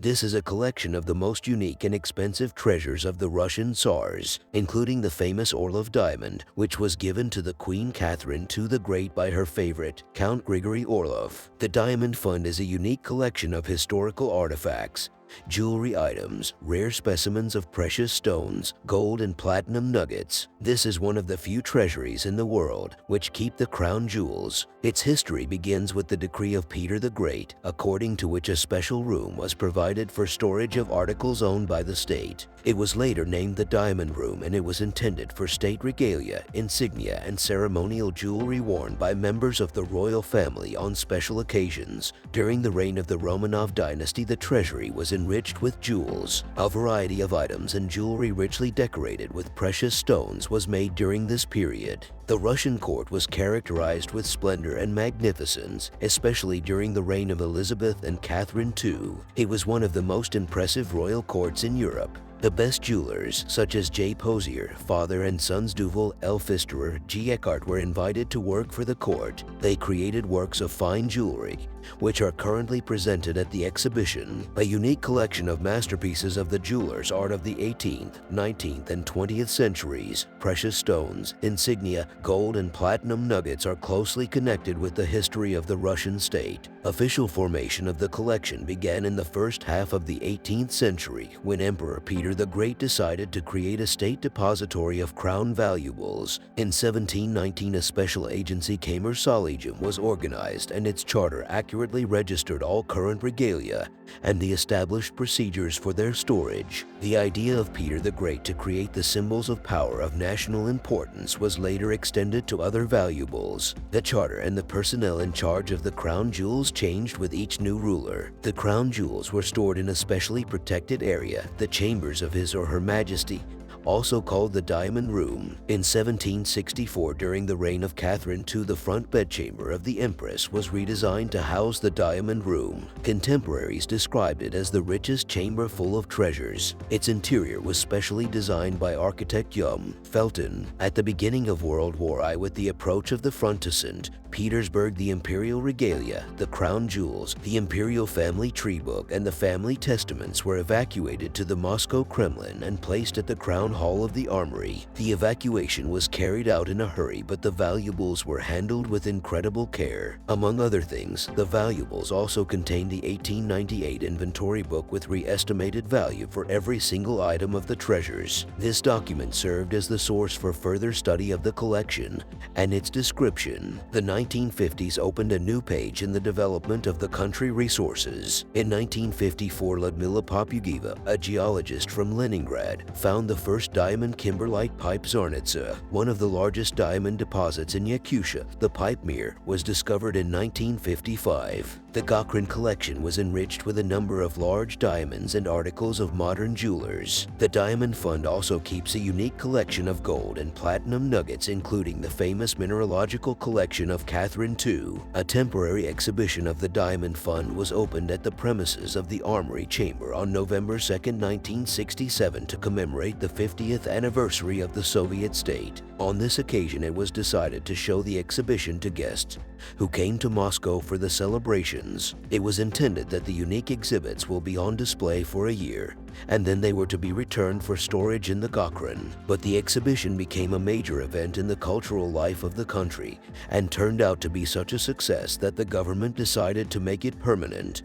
This is a collection of the most unique and expensive treasures of the Russian Tsars, including the famous Orlov Diamond, which was given to the Queen Catherine II the Great by her favorite, Count Grigory Orlov. The Diamond Fund is a unique collection of historical artifacts, jewelry items, rare specimens of precious stones, gold and platinum nuggets. This is one of the few treasuries in the world which keep the crown jewels. Its history begins with the decree of Peter the Great, according to which a special room was provided for storage of articles owned by the state. It was later named the Diamond Room, and it was intended for state regalia, insignia, and ceremonial jewelry worn by members of the royal family on special occasions. During the reign of the Romanov dynasty, the treasury was enriched with jewels. A variety of items and jewelry richly decorated with precious stones was made during this period. The Russian court was characterized with splendor and magnificence, especially during the reign of Elizabeth and Catherine II. It was one of the most impressive royal courts in Europe. The best jewelers, such as J. Posier, father and sons Duval, L. Pfisterer, G. Eckart, were invited to work for the court. They created works of fine jewelry, which are currently presented at the exhibition. A unique collection of masterpieces of the jeweler's art of the 18th, 19th, and 20th centuries. Precious stones, insignia, gold, and platinum nuggets are closely connected with the history of the Russian state. Official formation of the collection began in the first half of the 18th century, when Emperor Peter the Great decided to create a state depository of crown valuables. In 1719, a special agency Kammersaligum was organized, and its charter accurately registered all current regalia and the established procedures for their storage. The idea of Peter the Great to create the symbols of power of national importance was later extended to other valuables. The charter and the personnel in charge of the crown jewels changed with each new ruler. The crown jewels were stored in a specially protected area, the chambers of His or Her Majesty, also called the Diamond Room. In 1764, during the reign of Catherine II, the front bedchamber of the Empress was redesigned to house the Diamond Room. Contemporaries described it as the richest chamber full of treasures. Its interior was specially designed by architect Jan Felten. At the beginning of World War I, with the approach of the front to St. Petersburg, the imperial regalia, the crown jewels, the imperial family tree book, and the family testaments were evacuated to the Moscow Kremlin and placed at the Crown Hall of the Armory. The evacuation was carried out in a hurry, but the valuables were handled with incredible care. Among other things, the valuables also contained the 1898 inventory book with re-estimated value for every single item of the treasures. This document served as the source for further study of the collection and its description. The 1950s opened a new page in the development of the country resources. In 1954, Ludmila Popugieva, a geologist from Leningrad, found the first diamond kimberlite pipe Zarnitsa, one of the largest diamond deposits in Yakutia. The pipe mirror was discovered in 1955. The Katherine collection was enriched with a number of large diamonds and articles of modern jewelers. The Diamond Fund also keeps a unique collection of gold and platinum nuggets, including the famous mineralogical collection of Catherine II. A temporary exhibition of the Diamond Fund was opened at the premises of the Armory Chamber on November 2, 1967, to commemorate the 50th anniversary of the Soviet state. On this occasion, it was decided to show the exhibition to guests who came to Moscow for the celebrations. It was intended that the unique exhibits will be on display for a year, and then they were to be returned for storage in the Katherine. But the exhibition became a major event in the cultural life of the country and turned out to be such a success that the government decided to make it permanent.